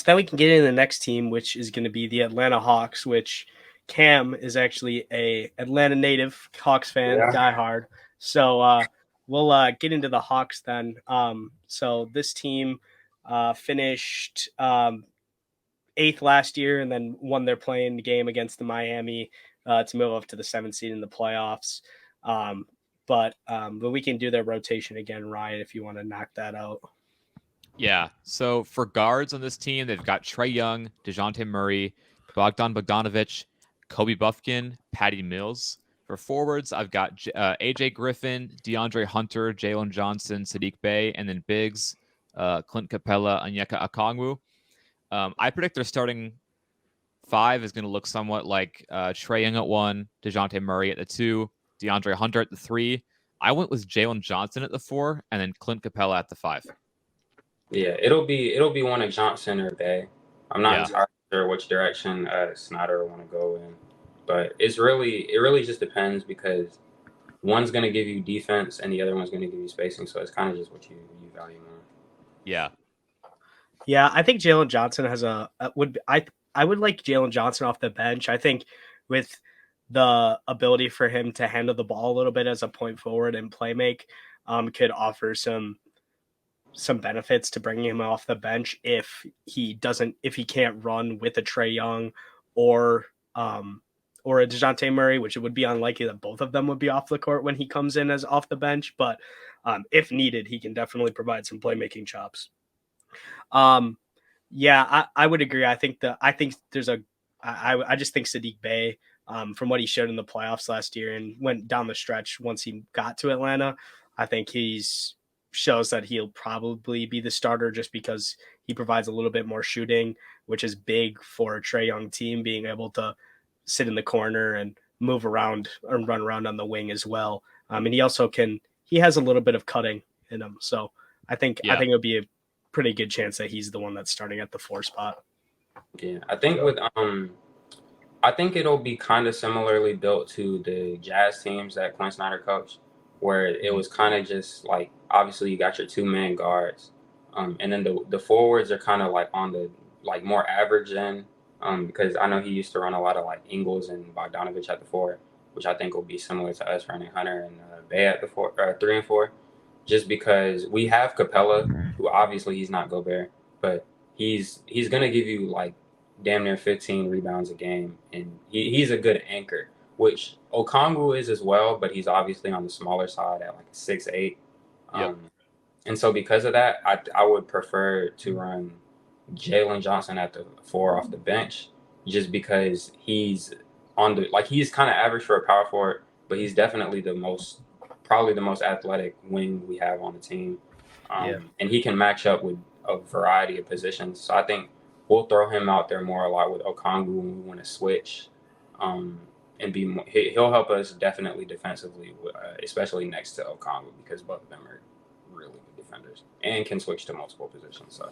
then we can get into the next team, which is going to be the Atlanta Hawks, which Cam is actually a Atlanta native, Hawks fan, Yeah. diehard. So we'll get into the Hawks then. So this team finished eighth last year, and then won their playing game against the Miami to move up to the seventh seed in the playoffs. Um, but we can do their rotation again, Ryan, if you want to knock that out. Yeah. So for guards on this team, they've got Trae Young, DeJounte Murray, Bogdan Bogdanovic, Kobe Buffkin, Patty Mills. For forwards, I've got AJ Griffin, DeAndre Hunter, Jalen Johnson, Sadiq Bey, and then bigs, Clint Capella, Onyeka Okongwu. I predict their starting five is going to look somewhat like Trae Young at one, DeJounte Murray at the two, DeAndre Hunter at the three. I went with Jalen Johnson at the four, and then Clint Capella at the five. Yeah, it'll be one of Johnson or Bay. I'm not Yeah. entirely sure which direction Snyder will want to go in, but it really just depends because one's going to give you defense and the other one's going to give you spacing. So it's kind of just what you value more. Yeah. Yeah, I think Jalen Johnson has I would like Jalen Johnson off the bench. I think with the ability for him to handle the ball a little bit as a point forward and play make, could offer some benefits to bringing him off the bench if he can't run with a Trae Young or or a DeJounte Murray, which it would be unlikely that both of them would be off the court when he comes in as off the bench. But if needed, he can definitely provide some playmaking chops. Um, yeah, I would agree. I think there's I just think Sadiq Bey, from what he showed in the playoffs last year and went down the stretch once he got to Atlanta, I think he's shows that he'll probably be the starter just because he provides a little bit more shooting, which is big for a Trae Young team, being able to sit in the corner and move around and run around on the wing as well. And he has a little bit of cutting in him. So I think it'll be a pretty good chance that he's the one that's starting at the four spot. Yeah, I think it'll be kind of similarly built to the Jazz teams that Quinn Snyder coached, where it was kind of just like obviously you got your two-man guards, and then the forwards are kind of like on the like more average end, because I know he used to run a lot of like Ingles and Bogdanovich at the four, which I think will be similar to us running Hunter and Bay at the four, three and four, just because we have Capella, who obviously he's not Gobert, but he's gonna give you like damn near 15 rebounds a game, and he's a good anchor, which Okongwu is as well, but he's obviously on the smaller side at like 6'8". Yep. And so because of that, I would prefer to run Jalen Johnson at the four off the bench, just because he's he's kind of average for a power forward, but he's definitely probably the most athletic wing we have on the team, and he can match up with a variety of positions. So I think we'll throw him out there more a lot with Okongwu when we want to switch, and be more, he'll help us definitely defensively, especially next to Okongwu because both of them are really good defenders and can switch to multiple positions. So,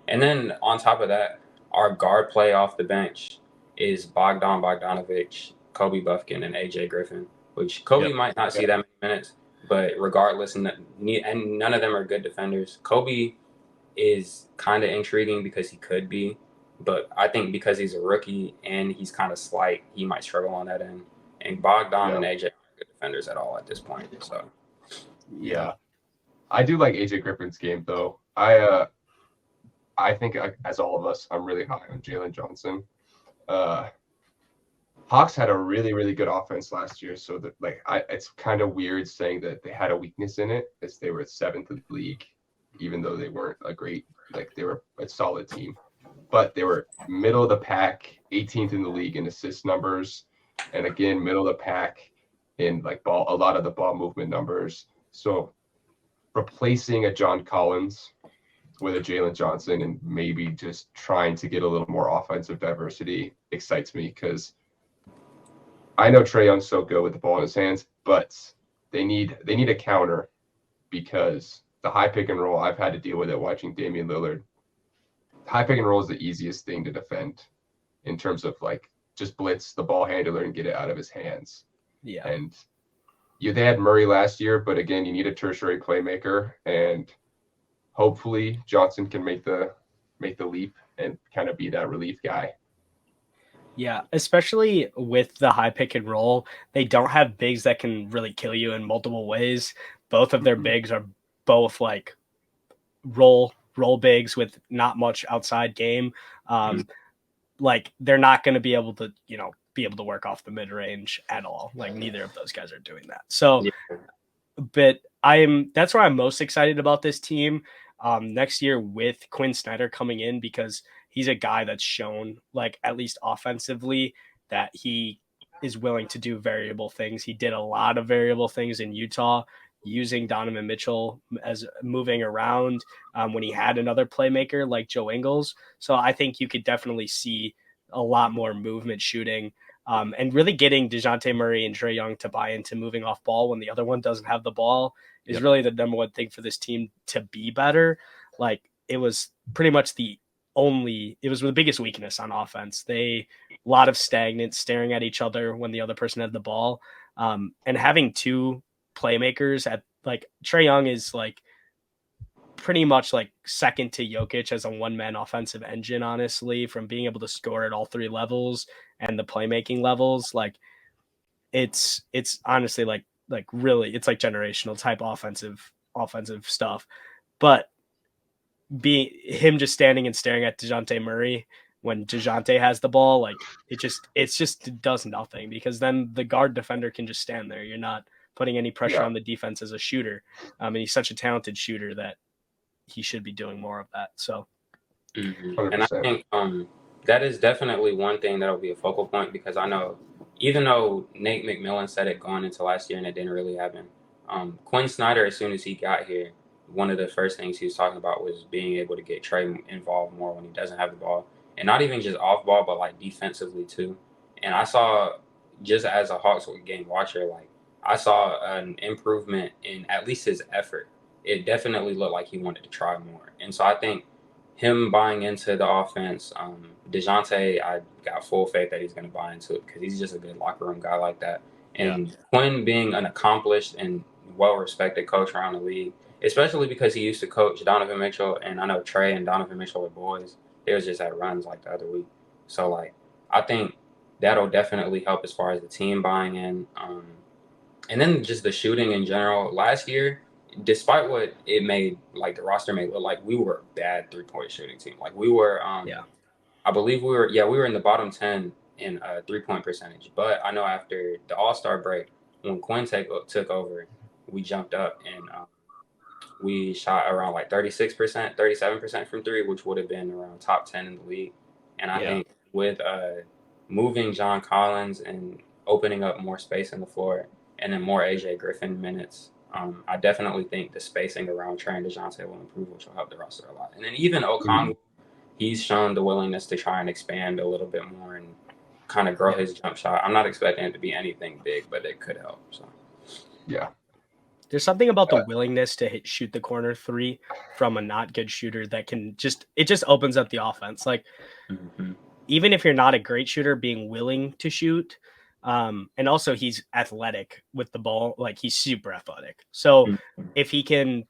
and then on top of that, our guard play off the bench is Bogdan Bogdanovic, Kobe Buffkin, and AJ Griffin. Which Kobe might not see that many minutes, but regardless, and none of them are good defenders. Kobe is kind of intriguing because he could be, but I think because he's a rookie and he's kind of slight, he might struggle on that end. And Bogdan and AJ aren't good defenders at all at this point. So, yeah, I do like AJ Griffin's game though. I think as all of us, I'm really high on Jalen Johnson. Hawks had a really, really good offense last year, so that it's kind of weird saying that they had a weakness in it, as they were seventh in the league, even though they weren't they were a solid team, but they were middle of the pack, 18th in the league in assist numbers, and again middle of the pack in a lot of the ball movement numbers. So replacing a John Collins with a Jalen Johnson and maybe just trying to get a little more offensive diversity excites me, because I know Trae Young's so good with the ball in his hands, but they need a counter, because the high pick and roll, I've had to deal with it watching Damian Lillard. High pick and roll is the easiest thing to defend in terms of just blitz the ball handler and get it out of his hands. Yeah. And they had Murray last year, but again, you need a tertiary playmaker, and hopefully Johnson can make the make the leap and kind of be that relief guy. Yeah, especially with the high pick and roll, they don't have bigs that can really kill you in multiple ways. Both of their bigs are both like roll bigs with not much outside game. Like they're not going to be able to, be able to work off the mid range at all. Like neither of those guys are doing that. So, but that's where I'm most excited about this team next year with Quinn Snyder coming in, because he's a guy that's shown, like, at least offensively, that he is willing to do variable things. He did a lot of variable things in Utah, using Donovan Mitchell as moving around when he had another playmaker like Joe Ingles. So I think you could definitely see a lot more movement shooting and really getting DeJounte Murray and Trae Young to buy into moving off ball when the other one doesn't have the ball is really the number one thing for this team to be better. Like it was pretty much the biggest weakness on offense. A lot of stagnant staring at each other when the other person had the ball. And having two playmakers at, like, Trae Young is like pretty much like second to Jokic as a one-man offensive engine, honestly, from being able to score at all three levels and the playmaking levels. Like it's honestly like really, it's like generational type offensive stuff. But him just standing and staring at DeJounte Murray when DeJounte has the ball, like it does nothing, because then the guard defender can just stand there. You're not putting any pressure on the defense as a shooter. And he's such a talented shooter that he should be doing more of that. So, and I think that is definitely one thing that'll be a focal point, because I know, even though Nate McMillan said it going into last year and it didn't really happen, Quinn Snyder, as soon as he got here, one of the first things he was talking about was being able to get Trae involved more when he doesn't have the ball, and not even just off ball, but like defensively too. And I saw, just as a Hawks game watcher, like I saw an improvement in at least his effort. It definitely looked like he wanted to try more. And so I think him buying into the offense, DeJounte, I got full faith that he's going to buy into it, because he's just a good locker room guy like that. And Quinn being an accomplished and well-respected coach around the league, especially because he used to coach Donovan Mitchell, and I know Trae and Donovan Mitchell are boys. They was just at runs like the other week. So, like, I think that'll definitely help as far as the team buying in. And then just the shooting in general. Last year, despite what it made, like the roster made look like, we were a bad three-point shooting team. Like we were, I believe we were in the bottom 10 in three-point percentage. But I know after the All-Star break, when Quinn took over, we jumped up and we shot around like 36%, 37% from three, which would have been around top 10 in the league. And I think with moving John Collins and opening up more space in the floor, and then more AJ Griffin minutes, I definitely think the spacing around Trae and DeJounte will improve, which will help the roster a lot. And then even Okongwu, he's shown the willingness to try and expand a little bit more and kind of grow his jump shot. I'm not expecting it to be anything big, but it could help. So, there's something about the willingness to shoot the corner three from a not good shooter that can just opens up the offense. Like even if you're not a great shooter, being willing to shoot. And also he's athletic with the ball. Like he's super athletic. So if he can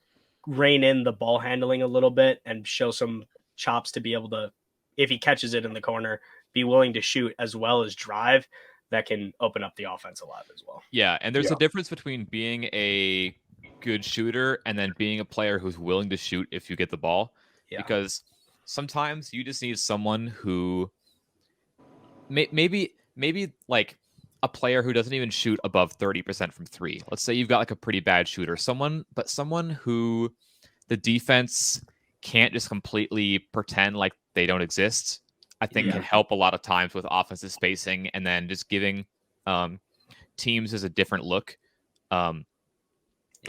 rein in the ball handling a little bit and show some chops to be able to, if he catches it in the corner, be willing to shoot as well as drive, that can open up the offense a lot as well. Yeah. And there's a difference between being a good shooter and then being a player who's willing to shoot if you get the ball. Because sometimes you just need someone who maybe like a player who doesn't even shoot above 30% from three. Let's say you've got like a pretty bad shooter, someone who the defense can't just completely pretend like they don't exist. I think can help a lot of times with offensive spacing, and then just giving teams as a different look.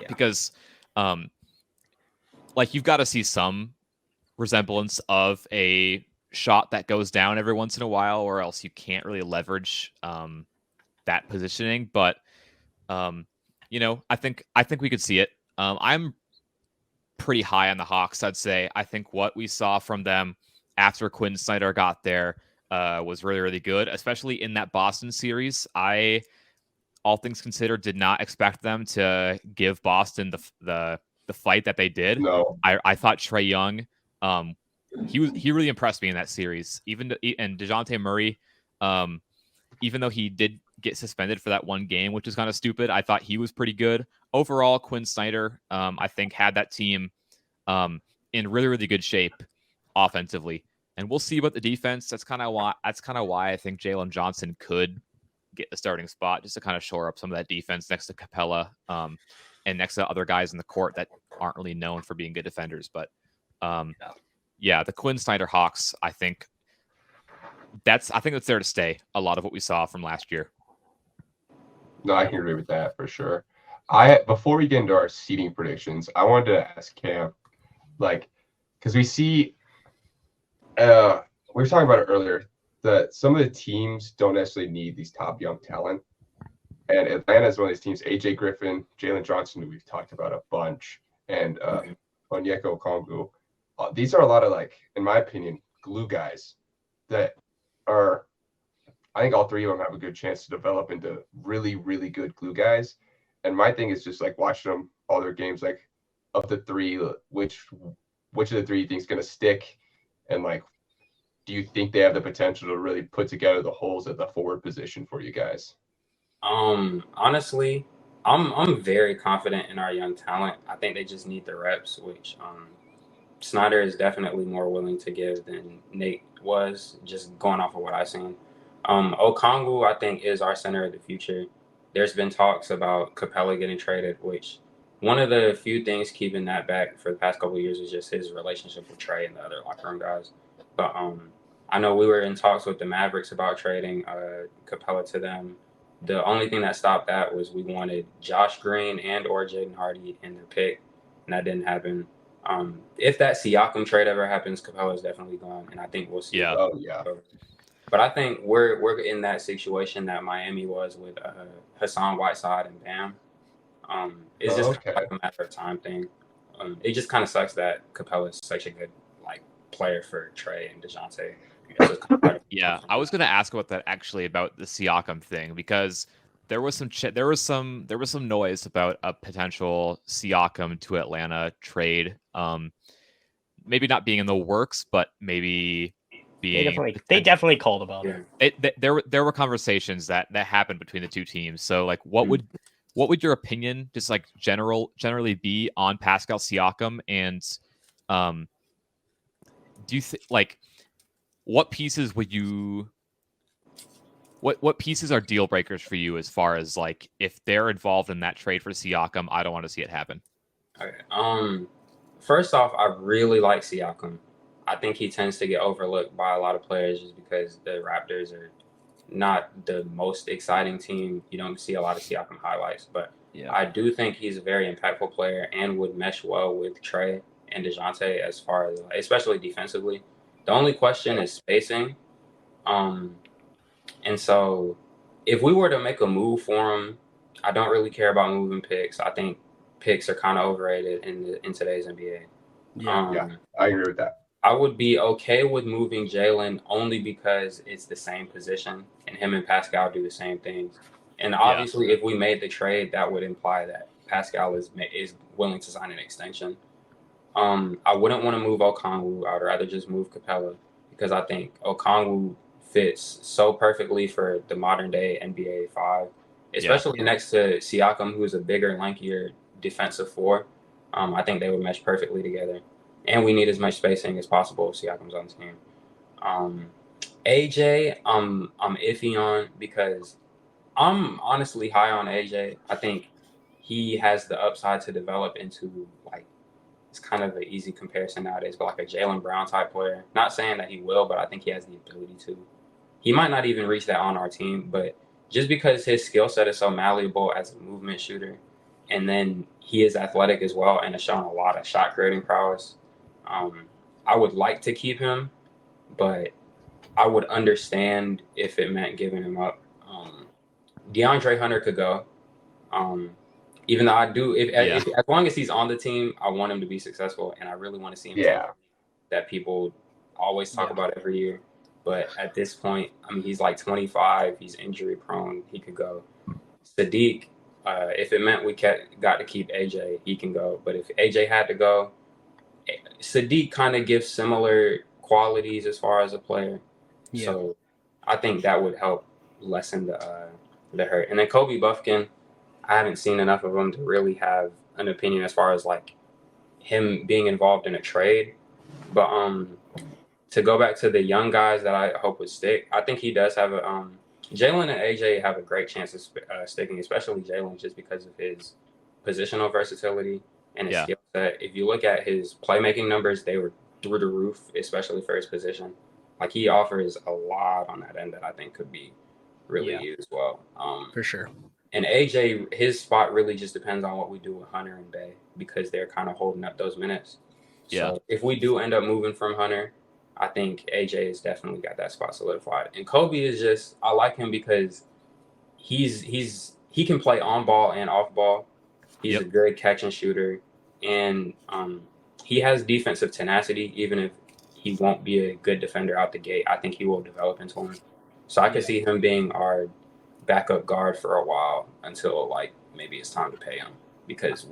Because like you've got to see some resemblance of a shot that goes down every once in a while, or else you can't really leverage that positioning. But I think we could see it. I'm pretty high on the Hawks, I'd say. I think what we saw from them after Quinn Snyder got there was really, really good, especially in that Boston series. I, all things considered, did not expect them to give Boston the fight that they did. No. I thought Trae Young he really impressed me in that series. And DeJounte Murray, even though he did get suspended for that one game, which is kind of stupid, I thought he was pretty good. Overall, Quinn Snyder, I think, had that team in really, really good shape offensively. And we'll see about the defense. That's kind of why I think Jalen Johnson could get the starting spot, just to kind of shore up some of that defense next to Capella, and next to other guys in the court that aren't really known for being good defenders. But the Quinn Snyder Hawks, I think that's there to stay. A lot of what we saw from last year. No, I can agree with that for sure. Before we get into our seeding predictions, I wanted to ask Cam, because we see, we were talking about it earlier, that some of the teams don't necessarily need these top young talent. And Atlanta is one of these teams. AJ Griffin, Jalen Johnson, who we've talked about a bunch, and Onyeka Okongwu. These are a lot of, in my opinion, glue guys that are, I think all three of them have a good chance to develop into really, really good glue guys. And my thing is just watching them, all their games, of the three, which of the three you think is going to stick? And do you think they have the potential to really put together the holes at the forward position for you guys? Honestly, I'm very confident in our young talent. I think they just need the reps, which Snyder is definitely more willing to give than Nate was, just going off of what I've seen. Okongwu, I think, is our center of the future. There's been talks about Capella getting traded, which one of the few things keeping that back for the past couple of years is just his relationship with Trey and the other locker room guys. But I know we were in talks with the Mavericks about trading Capella to them. The only thing that stopped that was we wanted Josh Green and or Jaden Hardy in their pick, and that didn't happen. If that Siakam trade ever happens, Capella is definitely gone, and I think we'll see. Yeah. Oh, yeah. But I think we're in that situation that Miami was with Hassan Whiteside and Bam. It's just kind of a matter of time thing. It just kind of sucks that Capella is such a good player for Trey and DeJounte. Yeah, I was going to ask about that actually, about the Siakam thing, because there was some noise about a potential Siakam to Atlanta trade. Maybe not being in the works, but maybe being. They definitely called about it. There were conversations that happened between the two teams. So what would your opinion just generally be on Pascal Siakam, and do you think what pieces would you what pieces are deal breakers for you, as far as if they're involved in that trade for Siakam? I don't want to see it happen. Okay. First off, I really like Siakam. I think he tends to get overlooked by a lot of players just because the Raptors are not the most exciting team. You don't see a lot of Siakam highlights, but yeah, I do think he's a very impactful player and would mesh well with Trey and DeJounte as far as, especially defensively. The only question is spacing. And so if we were to make a move for him, I don't really care about moving picks. I think picks are kind of overrated in today's NBA. Yeah, I agree with that. I would be okay with moving Jalen only because it's the same position and him and Pascal do the same things. And obviously, if we made the trade, that would imply that Pascal is willing to sign an extension. I wouldn't want to move Okongwu. I'd rather just move Capella, because I think Okongwu fits so perfectly for the modern day NBA 5, especially next to Siakam, who is a bigger, lankier defensive four. I think they would mesh perfectly together. And we need as much spacing as possible if Siakam's on the team. AJ, I'm iffy on, because I'm honestly high on AJ. I think he has the upside to develop into it's kind of an easy comparison nowadays, but a Jaylen Brown type player. Not saying that he will, but I think he has the ability to. He might not even reach that on our team, but just because his skill set is so malleable as a movement shooter, and then he is athletic as well and has shown a lot of shot creating prowess, I would like to keep him, but I would understand if it meant giving him up. DeAndre Hunter could go. Even though I do, if as long as he's on the team, I want him to be successful, and I really want to see him that people always talk about every year. But at this point, I mean, he's 25, he's injury prone, he could go. Sadiq, if it meant we got to keep AJ, he can go. But if AJ had to go, Sadiq kind of gives similar qualities as far as a player. Yeah. So I think that would help lessen the hurt. And then Kobe Buffkin, I haven't seen enough of him to really have an opinion as far as like him being involved in a trade. But to go back to the young guys that I hope would stick, I think he does have a Jalen and AJ have a great chance of sticking, especially Jalen, just because of his positional versatility and his skill set. If you look at his playmaking numbers, they were through the roof, especially for his position. Like he offers a lot on that end that I think could be really used well. For sure. And AJ, his spot really just depends on what we do with Hunter and Bay because they're kind of holding up those minutes. Yeah. So if we do end up moving from Hunter, I think AJ has definitely got that spot solidified. And Kobe is just, I like him because he can play on ball and off ball. He's a great catch and shooter, and he has defensive tenacity. Even if he won't be a good defender out the gate, I think he will develop into one. So I could see him being our backup guard for a while until like maybe it's time to pay him because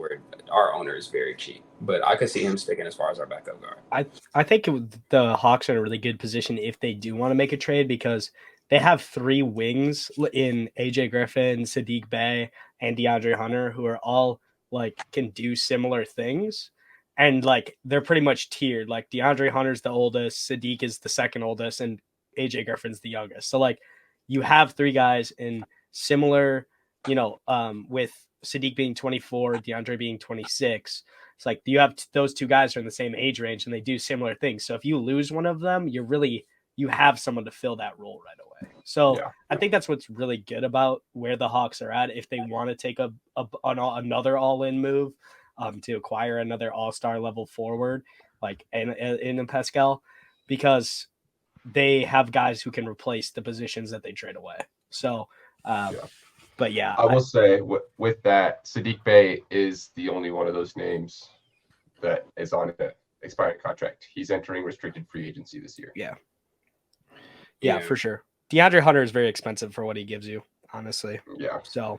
our owner is very cheap. But I could see him sticking as far as our backup guard. I think the Hawks are in a really good position if they do want to make a trade because they have 3 wings in AJ Griffin, Sadiq Bey, and DeAndre Hunter who are all like can do similar things. And like they're pretty much tiered. Like DeAndre Hunter's the oldest, Sadiq is the second oldest, and AJ Griffin's the youngest. So like you have 3 guys in similar, with Sadiq being 24, DeAndre being 26. It's like you have those 2 guys are in the same age range and they do similar things. So if you lose one of them, you have someone to fill that role right away. So I think that's what's really good about where the Hawks are at. If they want to take another all-in move to acquire another all-star level forward, like in Pascal, because they have guys who can replace the positions that they trade away. So, but yeah, I will say with that, Sadiq Bey is the only one of those names that is on an expiring contract. He's entering restricted free agency this year. Yeah, for sure. DeAndre Hunter is very expensive for what he gives you, honestly. Yeah. So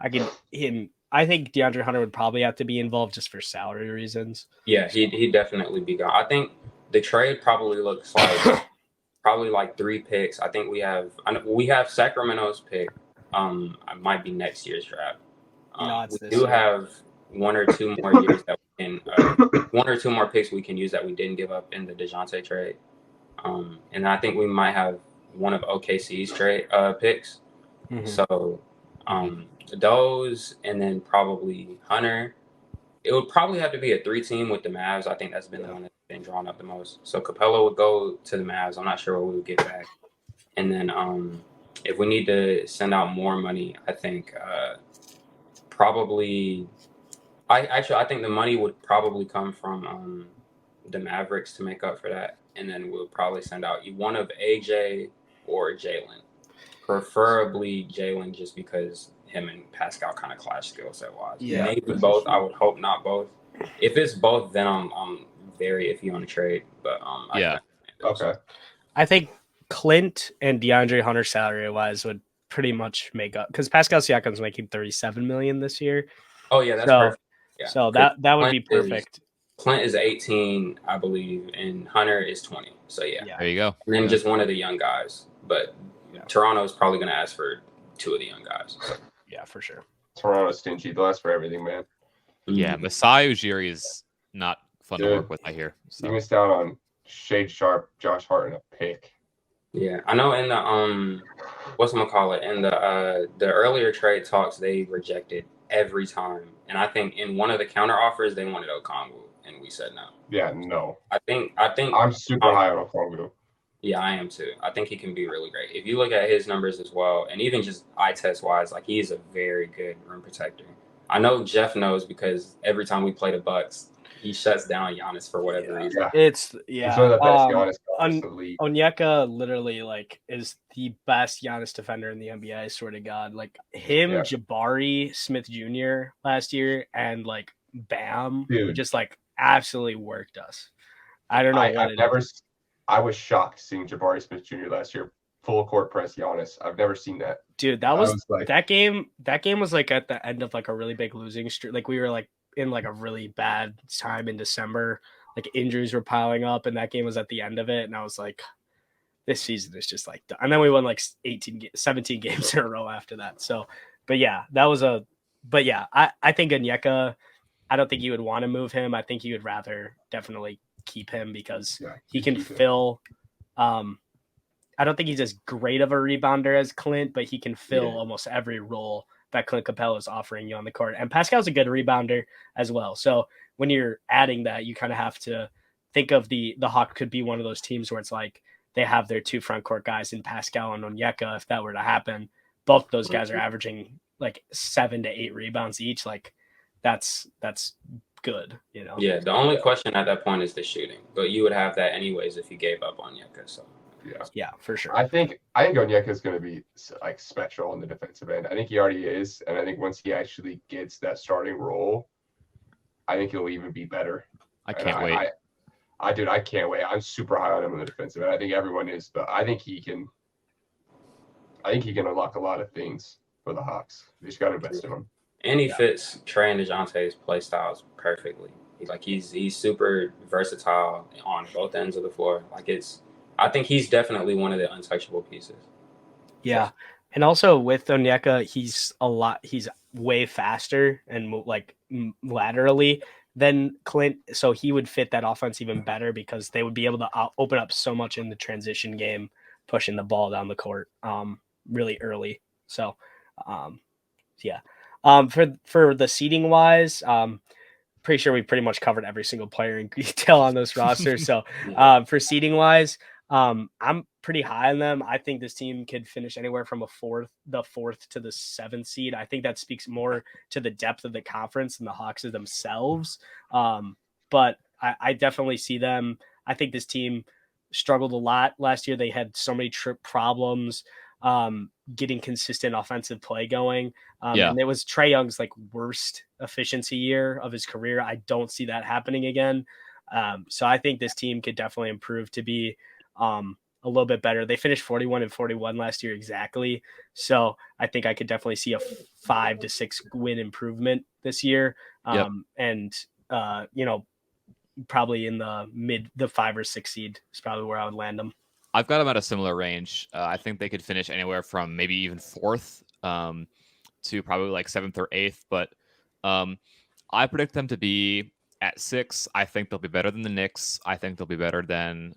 I think DeAndre Hunter would probably have to be involved just for salary reasons. Yeah, he'd definitely be gone. I think the trade probably looks like probably like 3 picks. I think we have Sacramento's pick. It might be next year's draft. We do have 1 or 2 more years that we can 1 or 2 more picks we can use that we didn't give up in the DeJounte trade. And I think we might have one of OKC's trade picks. Mm-hmm. So those and then probably Hunter. It would probably have to be a 3-team with the Mavs. I think that's been the one that's been drawn up the most. So Capella would go to the Mavs. I'm not sure what we would get back. And then if we need to send out more money, I think probably I think the money would probably come from the Mavericks to make up for that. And then we'll probably send out one of AJ or Jalen. Preferably Jalen just because him and Pascal kind of clash skill set wise. Yeah, maybe both. I would hope not both. If it's both, then I'm very iffy on the trade. But okay. I think Clint and DeAndre Hunter salary wise would pretty much make up because Pascal Siakam's making $37 million this year. Oh yeah, that's perfect. Yeah. So that would be perfect. Clint is 18, I believe, and Hunter is 20. So yeah. There you go. And then just one of the young guys. But Toronto is probably going to ask for 2 of the young guys. So. Yeah, for sure. Toronto's stingy. They'll ask for everything, man. Yeah, Masai Ujiri is not fun to work with, I hear. So. You missed out on Shade Sharp, Josh Hart, and a pick. Yeah, I know in the in the earlier trade talks they rejected every time, and I think in one of the counter offers they wanted Okongwu, and we said no. Yeah, no. I think I'm super high on Okongwu. Yeah, I am too. I think he can be really great. If you look at his numbers as well, and even just eye test wise, like he's a very good rim protector. I know Jeff knows because every time we play the Bucks, he shuts down Giannis for whatever reason. It's one of the best Giannis in the league. Onyeka literally is the best Giannis defender in the NBA. I swear to God, Jabari Smith Jr. last year and Bam just absolutely worked us. I don't know. I was shocked seeing Jabari Smith Jr. last year full court press Giannis. I've never seen that. Dude, that game. That game was at the end of a really big losing streak. We were in a really bad time in December. like injuries were piling up, and that game was at the end of it, and I was like, this season is just like done. And then we won like 17 games in a row after that. So, but yeah, I think Onyeka, I don't think you would want to move him. I think you would rather definitely keep him because he can fill. I don't think he's as great of a rebounder as Clint, but he can fill almost every role that Clint Capella is offering you on the court. And Pascal's a good rebounder as well. So when you're adding that, you kind of have to think of the Hawks could be one of those teams where it's like they have their 2 front court guys in Pascal and Onyeka. If that were to happen, both those guys are averaging like 7 to 8 rebounds each. Like that's good, you know? Yeah. The only question at that point is the shooting, but you would have that anyways if you gave up on Onyeka. So. Yeah, for sure. I think Onyeka is going to be like special on the defensive end. I think he already is, and I think once he actually gets that starting role, I think he'll even be better. I can't wait. I can't wait. I'm super high on him on the defensive end. I think everyone is, but I think he can unlock a lot of things for the Hawks. They just got to invest in him. And he fits Trey and DeJounte's play styles perfectly. He's super versatile on both ends of the floor. I think he's definitely one of the untouchable pieces. Yeah. And also with Onyeka, he's way faster and like laterally than Clint. So he would fit that offense even better because they would be able to open up so much in the transition game, pushing the ball down the court really early. So, yeah. For the seating wise, pretty sure we pretty much covered every single player in detail on this roster. So for seating wise, I'm pretty high on them. I think this team could finish anywhere from the fourth to the 7th seed. I think that speaks more to the depth of the conference than the Hawks themselves. But I definitely see them. I think this team struggled a lot last year. They had so many trip problems getting consistent offensive play going. And it was Trae Young's like worst efficiency year of his career. I don't see that happening again. So I think this team could definitely improve to be a little bit better. They finished 41-41 last year exactly. So I think I could definitely see a 5 to 6 win improvement this year. And probably in the 5 or 6 seed is probably where I would land them. I've got them at a similar range. I think they could finish anywhere from maybe even 4th to probably like 7th or 8th. But I predict them to be at 6. I think they'll be better than the Knicks. I think they'll be better than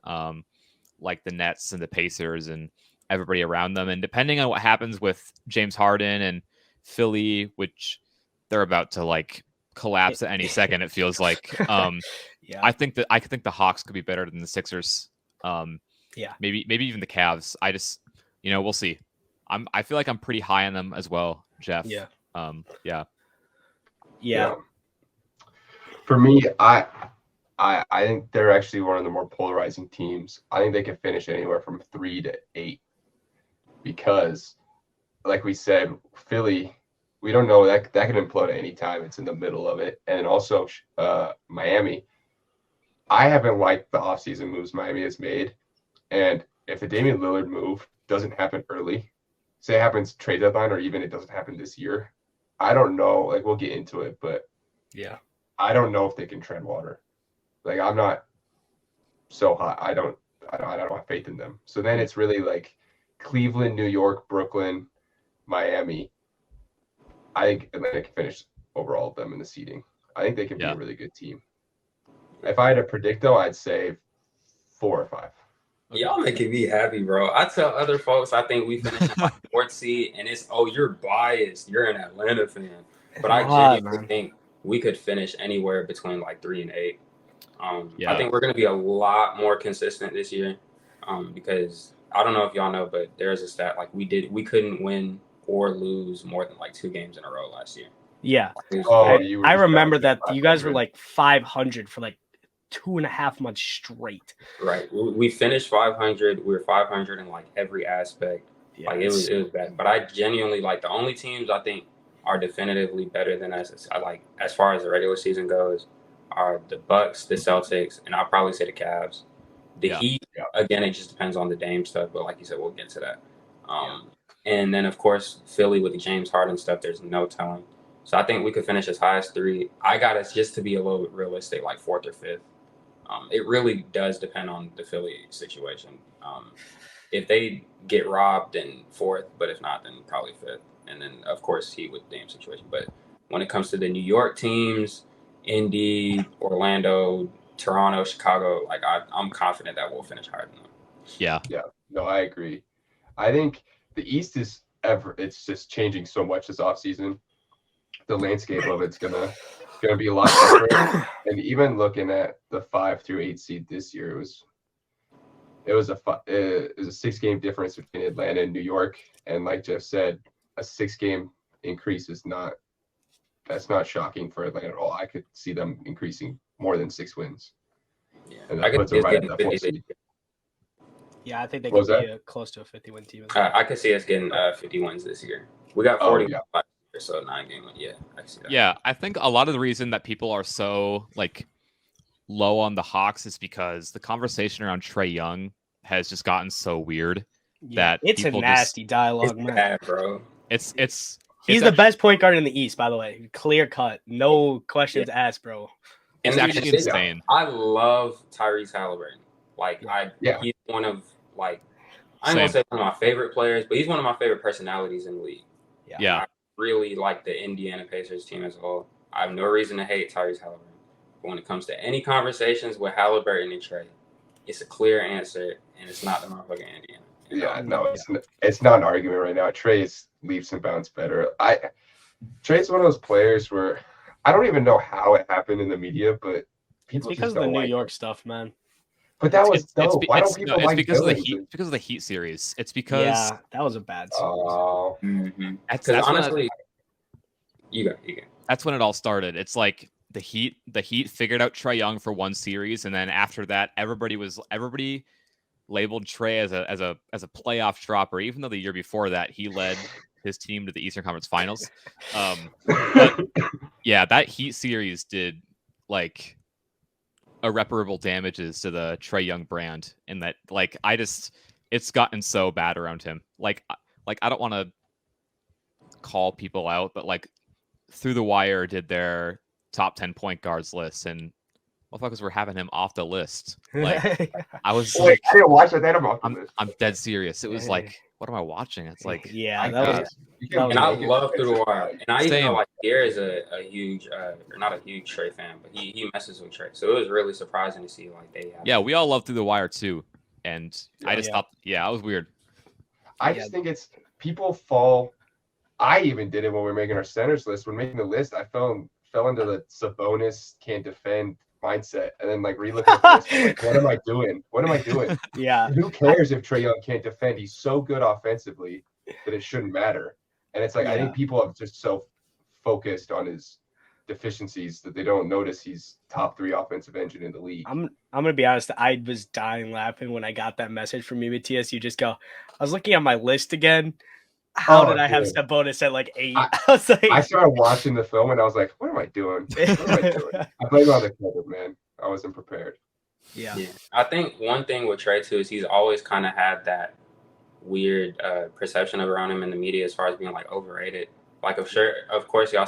like the Nets and the Pacers and everybody around them. And depending on what happens with James Harden and Philly, which they're about to like collapse at any second, it feels like. I think the Hawks could be better than the Sixers. Maybe even the Cavs. I just, we'll see. I feel like I'm pretty high on them as well, Jeff. Yeah. For me, I think they're actually one of the more polarizing teams. I think they could finish anywhere from 3 to 8 because, like we said, Philly, we don't know that could implode at any time. It's in the middle of it, and also Miami. I haven't liked the offseason moves Miami has made, and if the Damian Lillard move doesn't happen early, say it happens trade deadline, or even it doesn't happen this year, I don't know. Like we'll get into it, but I don't know if they can tread water. Like I'm not so hot. I don't have faith in them. So then it's really like Cleveland, New York, Brooklyn, Miami. I think Atlanta can finish over all of them in the seeding. I think they can be a really good team. If I had to predict though, I'd say 4 or 5. Y'all making me happy, bro. I tell other folks I think we finished in like 4th seed, and it's you're biased. You're an Atlanta fan, but I genuinely think we could finish anywhere between like 3 and 8. I think we're going to be a lot more consistent this year because I don't know if y'all know, but there's a stat like we couldn't win or lose more than like 2 games in a row last year. Yeah. I remember that you guys were like 500 for like 2.5 months straight. Right. We finished 500. We were 500 in like every aspect. Like it was bad. But I genuinely like the only teams I think are definitively better than us. I like as far as the regular season goes are the Bucks, the Celtics, and I'll probably say the Cavs. The Heat, again, it just depends on the Dame stuff, but like you said, we'll get to that. And then, of course, Philly with the James Harden stuff, there's no telling. So I think we could finish as high as 3. I got us just to be a little bit realistic, like 4th or 5th. It really does depend on the Philly situation. If they get robbed, then fourth, but if not, then probably fifth. And then, of course, Heat with Dame situation. But when it comes to the New York teams, Indy, Orlando, Toronto, Chicago, like I'm confident that we'll finish higher than them. Yeah. No, I agree. I think the East it's just changing so much this offseason. The landscape of it's gonna be a lot different. And even looking at the 5 through 8 seed this year, it was a 6-game difference between Atlanta and New York. And like Jeff said, a 6-game increase that's not shocking for Atlanta at all. I could see them increasing more than 6 wins. Yeah, And that puts them right at that 4 seed. Yeah, I think they What could was be close to a 50-win team. I could see us getting 50 wins this year. We got 40 last year, so 9-game win. Yeah, I can see that. Yeah, I think a lot of the reason that people are so like low on the Hawks is because the conversation around Trae Young has just gotten so weird that it's a people nasty dialogue, It's man. bad, bro. It's He's the best point guard in the East, by the way. Clear cut, no questions asked, bro. It's And actually insane. I love Tyrese Halliburton. Like he's one of like I don't want to say one of my favorite players, but he's one of my favorite personalities in the league. Yeah. I really like the Indiana Pacers team as a whole. I have no reason to hate Tyrese Halliburton. But when it comes to any conversations with Halliburton and Trae, it's a clear answer, and it's not the motherfucking Indiana. Yeah, no, it's not an argument right now. Trae is leaps and bounds better. Trae's one of those players where I don't even know how it happened in the media, but people It's because just of the don't New like York it. stuff, man. But that was dope. Why don't people like because of the Billings? Heat? Because of the Heat series. It's because that was a bad series. Oh, that's honestly, you got. That's when it all started. It's like the Heat figured out Trae Young for one series, and then after that, everybody labeled Trae as a playoff dropper, even though the year before that he led his team to the Eastern Conference Finals. But yeah, that Heat series did like irreparable damages to the Trae Young brand, in that like it's gotten so bad around him. Like I don't want to call people out, but like Through the Wire did their top 10 point guards list, and motherfuckers were having him off the list. Like I was wait, I didn't watch that. I'm dead serious. It was like, what am I watching? It's like, and I love Through the Wire, and I even know like Pierre is a huge, or not a huge Trae fan, but he messes with Trae, so it was really surprising to see like they. We all love Through the Wire too, and I just thought, it was weird. I just think it's people fall. I even did it when we were making our centers list. When making the list, I fell into the Sabonis can't defend mindset, and then like relooking at this, like, what am I doing? Yeah. Who cares if Trae Young can't defend? He's so good offensively that it shouldn't matter. And it's like I think people are just so focused on his deficiencies that they don't notice he's top 3 offensive engine in the league. I'm gonna be honest. I was dying laughing when I got that message from you, Matthias. You just go, I was looking at my list again. How did I have Sabonis at like 8? I was like, I started watching the film and I was like, what am I doing? I blame it on the cover, man. I wasn't prepared. Yeah. I think one thing with Trae too is he's always kind of had that weird perception around him in the media as far as being like overrated. Like of course y'all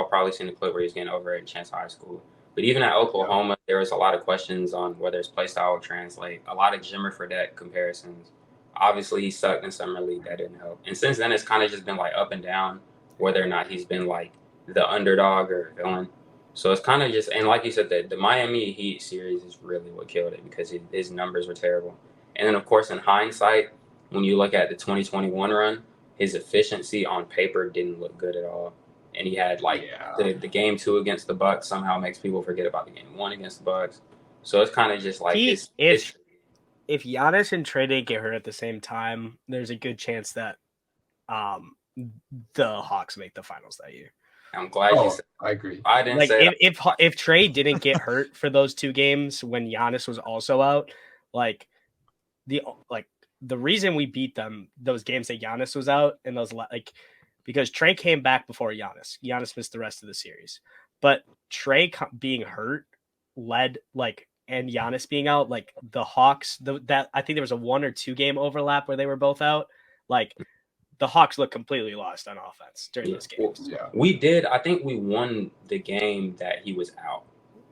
probably seen the clip where he's getting overrated in Chance High School. But even at Oklahoma, there was a lot of questions on whether his play style would translate. A lot of Jimmer Fredette comparisons. Obviously, he sucked in summer league. That didn't help. And since then, it's kind of just been like up and down, whether or not he's been like the underdog or villain. So it's kind of just, and like you said, the Miami Heat series is really what killed it because his numbers were terrible. And then, of course, in hindsight, when you look at the 2021 run, his efficiency on paper didn't look good at all. And he had the game 2 against the Bucks somehow makes people forget about the game 1 against the Bucks. So it's kind of just like if Giannis and Trae didn't get hurt at the same time, there's a good chance that the Hawks make the finals that year. I'm glad you said. I agree. I didn't say if Trae didn't get hurt for those 2 games when Giannis was also out, like the reason we beat them those games that Giannis was out and those because Trae came back before Giannis. Giannis missed the rest of the series, but Trae being hurt led and Giannis being out, like the Hawks, that I think there was a 1 or 2 game overlap where they were both out. Like the Hawks looked completely lost on offense during those games. We did. I think we won the game that he was out.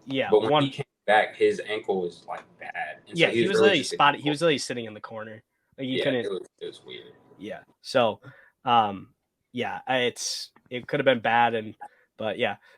Yeah. But when he came back, his ankle was like bad. And Yeah, so he was really literally just spotted. He was literally sitting in the corner. Like you yeah, couldn't. it was weird. Yeah. So, it could have been bad, but yeah.